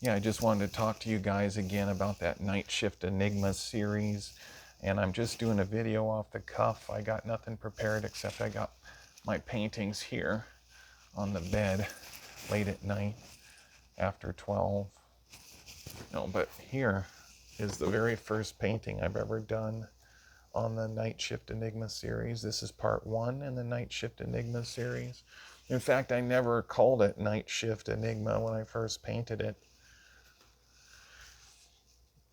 Yeah, I just wanted to talk to you guys again about that Nightshift Enigma series. And I'm just doing a video off the cuff. I got nothing prepared except I got my paintings here on the bed late at night after 12. No, but here is the very first painting I've ever done on the Nightshift Enigma series. This is part one in the Nightshift Enigma series. In fact, I never called it Nightshift Enigma when I first painted it.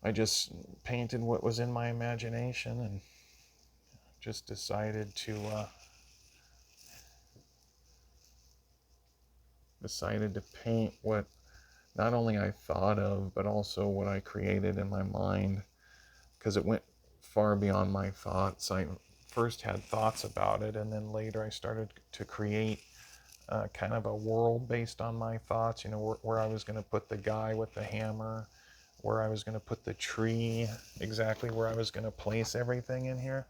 I just painted what was in my imagination and just decided to paint what not only I thought of, but also what I created in my mind, because it went far beyond my thoughts. I first had thoughts about it, and then later I started to create kind of a world based on my thoughts, where I was going to put the guy with the hammer, where I was going to put the tree, exactly where I was going to place everything in here,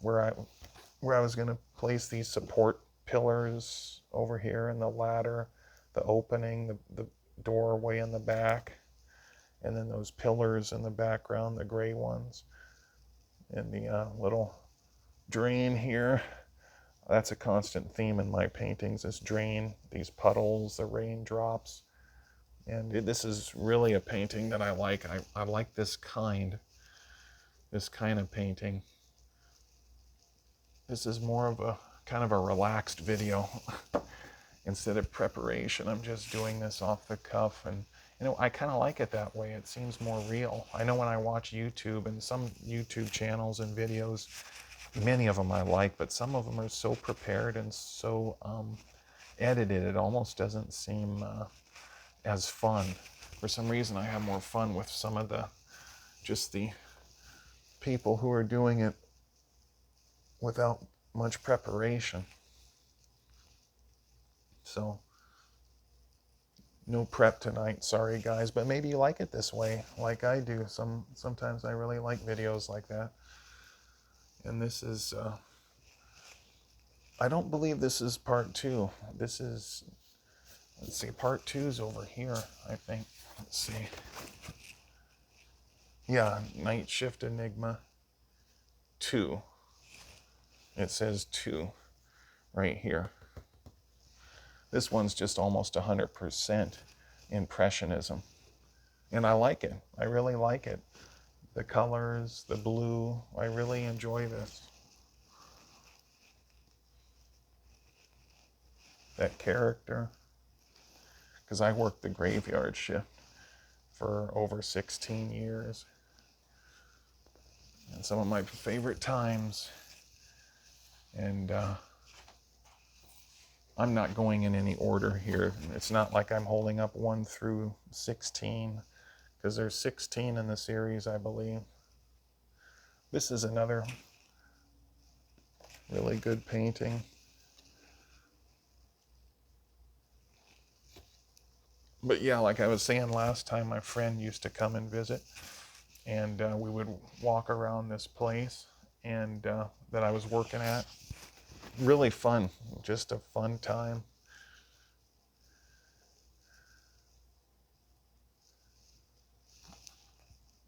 where I was going to place these support pillars over here, and the ladder, the opening, the doorway in the back, and then those pillars in the background, the gray ones, and the little drain here. That's a constant theme in my paintings, this drain, these puddles, the raindrops. And this is really a painting that I like. I like this kind of painting. This is more of a kind of a relaxed video. Instead of preparation, I'm just doing this off the cuff, and I kind of like it that way. It seems more real. I know when I watch YouTube, and some YouTube channels and videos, many of them I like, but some of them are so prepared and so edited, it almost doesn't seem as fun. For some reason, I have more fun with some of the people who are doing it without much preparation. So no prep tonight, sorry guys, but maybe you like it this way like I do. Sometimes I really like videos like that. And this is I don't believe this is part two. This is, let's see, part two's over here, I think. Let's see. Yeah, Nightshift Enigma 2. It says 2 right here. This one's just almost 100% Impressionism. And I like it. I really like it. The colors, the blue, I really enjoy this. That character. Because I worked the graveyard shift for over 16 years. And some of my favorite times. And I'm not going in any order here. It's not like I'm holding up 1 through 16, because there's 16 in the series, I believe. This is another really good painting. But yeah, like I was saying last time, my friend used to come and visit, and we would walk around this place and that I was working at. Really fun, just a fun time.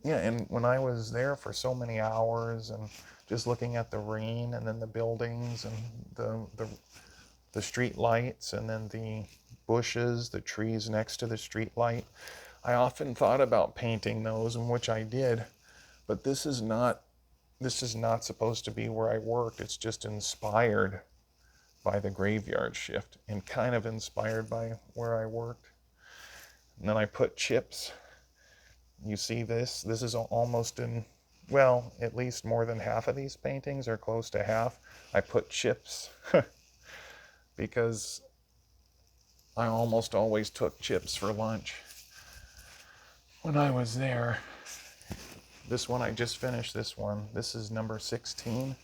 Yeah, and when I was there for so many hours and just looking at the rain and then the buildings and the street lights and then the bushes, the trees next to the street light, I often thought about painting those, and which I did. But this is not supposed to be where I worked. It's just inspired by the graveyard shift and kind of inspired by where I worked. And then I put chips. You see this? This is almost in, well, at least more than half of these paintings, or close to half. I put chips because I almost always took chips for lunch when I was there. This one, I just finished this one. This is number 16.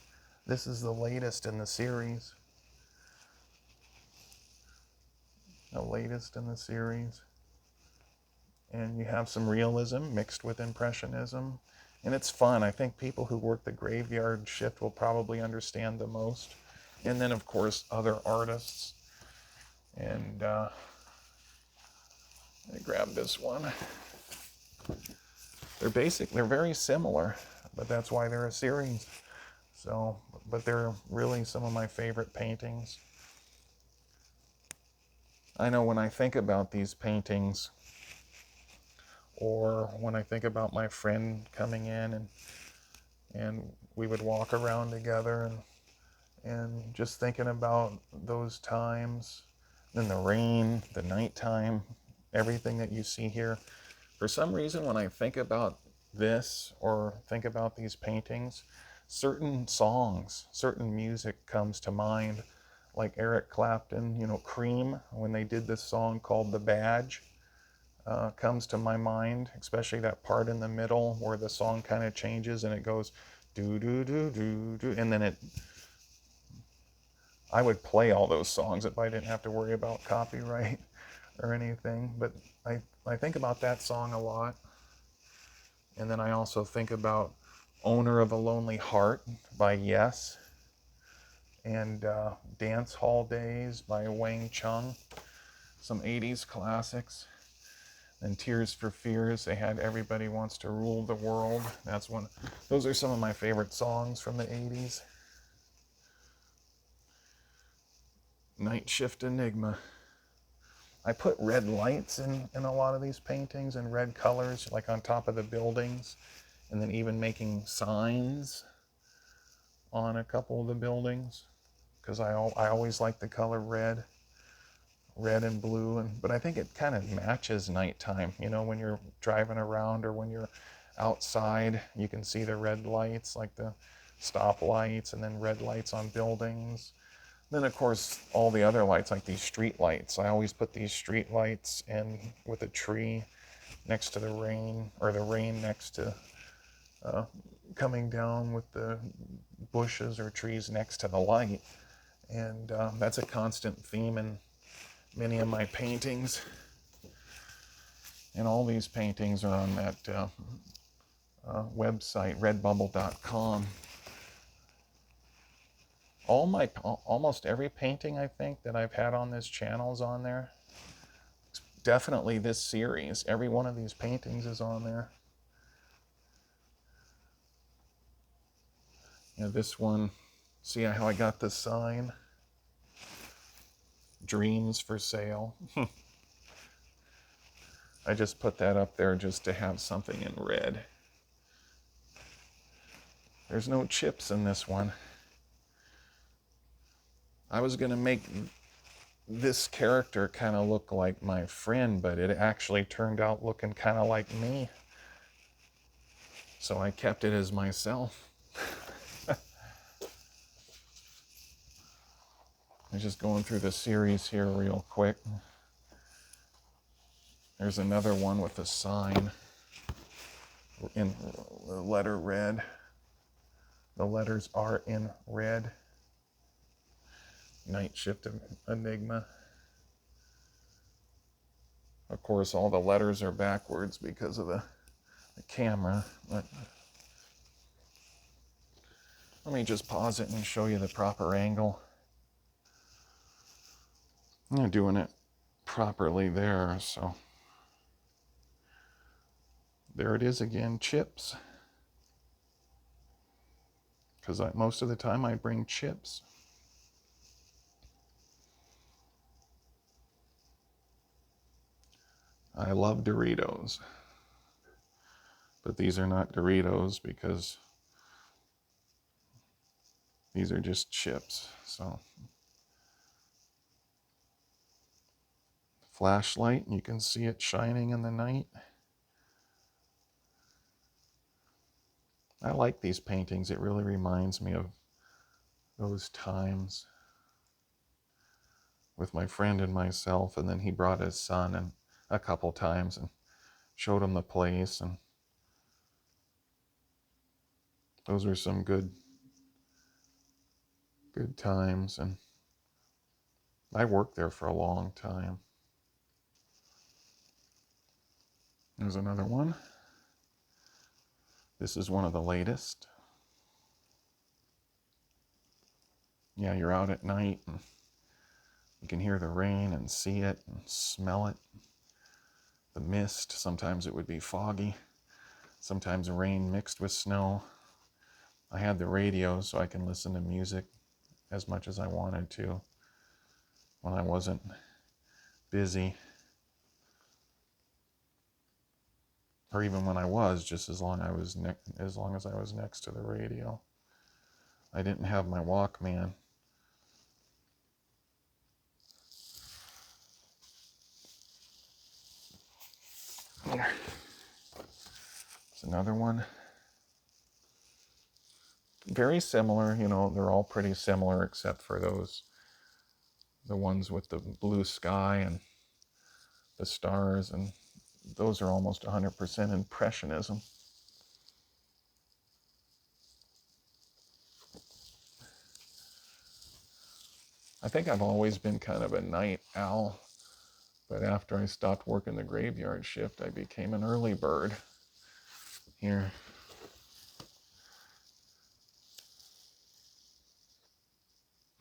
This is the latest in the series. The latest in the series. And you have some realism mixed with impressionism, and it's fun. I think people who work the graveyard shift will probably understand the most, and then of course other artists. And I grabbed this one. They're very similar, but that's why they're a series. So, but they're really some of my favorite paintings. I know when I think about these paintings, or when I think about my friend coming in and we would walk around together and just thinking about those times, then the rain, the nighttime, everything that you see here. For some reason, when I think about this or think about these paintings, certain songs, certain music comes to mind, like Eric Clapton, Cream, when they did this song called The Badge, comes to my mind, especially that part in the middle where the song kind of changes and it goes do do do do do, and then I would play all those songs if I didn't have to worry about copyright or anything. But I think about that song a lot. And then I also think about Owner of a Lonely Heart by Yes, and Dance Hall Days by Wang Chung, some 80s classics. And Tears for Fears, they had Everybody Wants to Rule the World. Those are some of my favorite songs from the 80s. Nightshift Enigma. I put red lights in a lot of these paintings and red colors, like on top of the buildings, and then even making signs on a couple of the buildings, because I always like the color red and blue, but I think it kind of matches nighttime. When you're driving around or when you're outside, you can see the red lights, like the stop lights, and then red lights on buildings. Then, of course, all the other lights, like these street lights. I always put these street lights in with a tree next to the rain, or the rain next to coming down with the bushes or trees next to the light. And that's a constant theme in many of my paintings. And all these paintings are on that website, redbubble.com. Almost every painting I think that I've had on this channel is on there. Definitely this series, every one of these paintings is on there. This one, see how I got the sign? Dreams for sale. I just put that up there just to have something in red. There's no chips in this one. I was going to make this character kind of look like my friend, but it actually turned out looking kind of like me. So I kept it as myself. I'm just going through the series here real quick. There's another one with a sign in the letter red. The letters are in red. Nightshift Enigma. Of course, all the letters are backwards because of the camera. But let me just pause it and show you the proper angle. I'm doing it properly there, so there it is again, chips. Because most of the time I bring chips. I love Doritos, but these are not Doritos because these are just chips. So flashlight, you can see it shining in the night. I like these paintings. It really reminds me of those times with my friend and myself, and then he brought his son and a couple times and showed him the place, and those were some good times. And I worked there for a long time. There's another one. This is one of the latest. Yeah, you're out at night and you can hear the rain and see it and smell it. the mist. Sometimes it would be foggy. Sometimes rain mixed with snow. I had the radio so I can listen to music as much as I wanted to when I wasn't busy. Or even when I was, just as long as I was next to the radio. I didn't have my Walkman. It's another one. Very similar, you know, they're all pretty similar except for the ones with the blue sky and the stars, and those are almost 100% Impressionism. I think I've always been kind of a night owl, but after I stopped working the graveyard shift, I became an early bird. Here.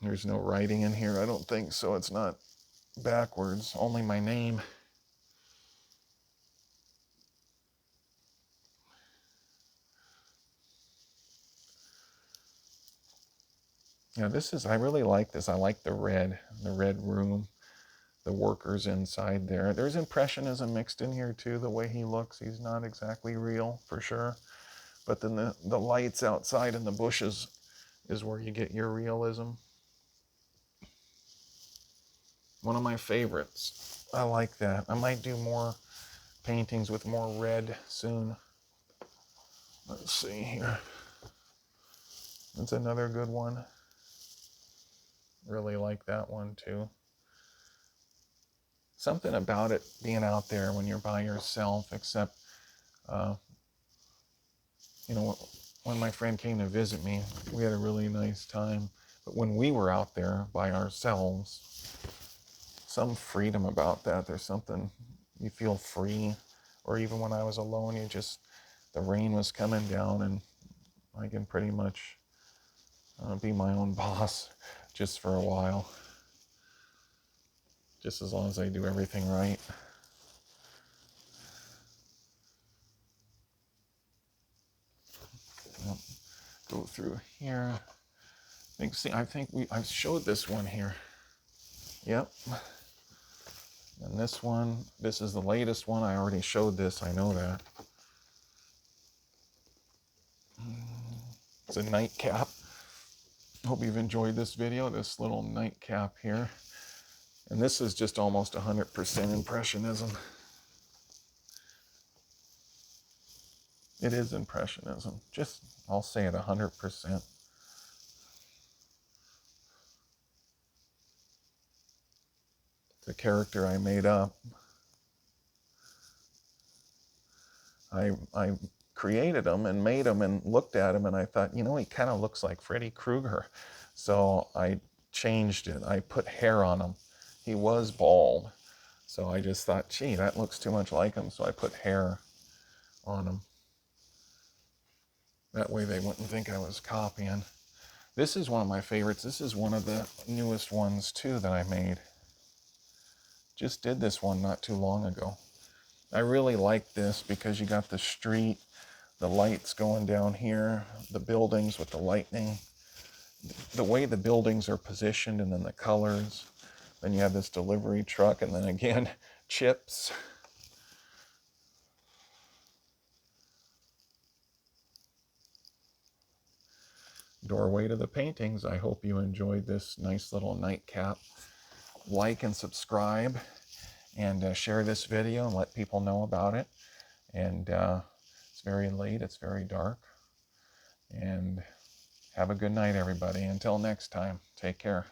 There's no writing in here, I don't think, so it's not backwards, only my name. Yeah, I really like this. I like the red room, the workers inside there. There's Impressionism mixed in here too, the way he looks. He's not exactly real, for sure. But then the lights outside in the bushes is where you get your realism. One of my favorites. I like that. I might do more paintings with more red soon. Let's see here. That's another good one. Really like that one too. Something about it being out there when you're by yourself, except, you know, when my friend came to visit me, we had a really nice time. But when we were out there by ourselves, some freedom about that. There's something, you feel free. Or even when I was alone, the rain was coming down and I can pretty much be my own boss just for a while. Just as long as I do everything right. Go through here. I think I showed this one here. Yep. And this one, this is the latest one. I already showed this, I know that. It's a nightcap. Hope you've enjoyed this video, this little nightcap here. And this is just almost 100% Impressionism. It is Impressionism. I'll say it 100%. It's a character I made up. I created him and made him and looked at him and I thought, you know, he kind of looks like Freddy Krueger. So I changed it. I put hair on him. He was bald. So I just thought, gee, that looks too much like him. So I put hair on him. That way they wouldn't think I was copying. This is one of my favorites. This is one of the newest ones too that I made. Just did this one not too long ago. I really like this because you got the street, the lights going down here, the buildings with the lightning, the way the buildings are positioned, and then the colors. Then you have this delivery truck, and then again, chips. Doorway to the paintings. I hope you enjoyed this nice little nightcap. Like and subscribe, and share this video and let people know about it. And it's very late, it's very dark. And have a good night, everybody. Until next time, take care.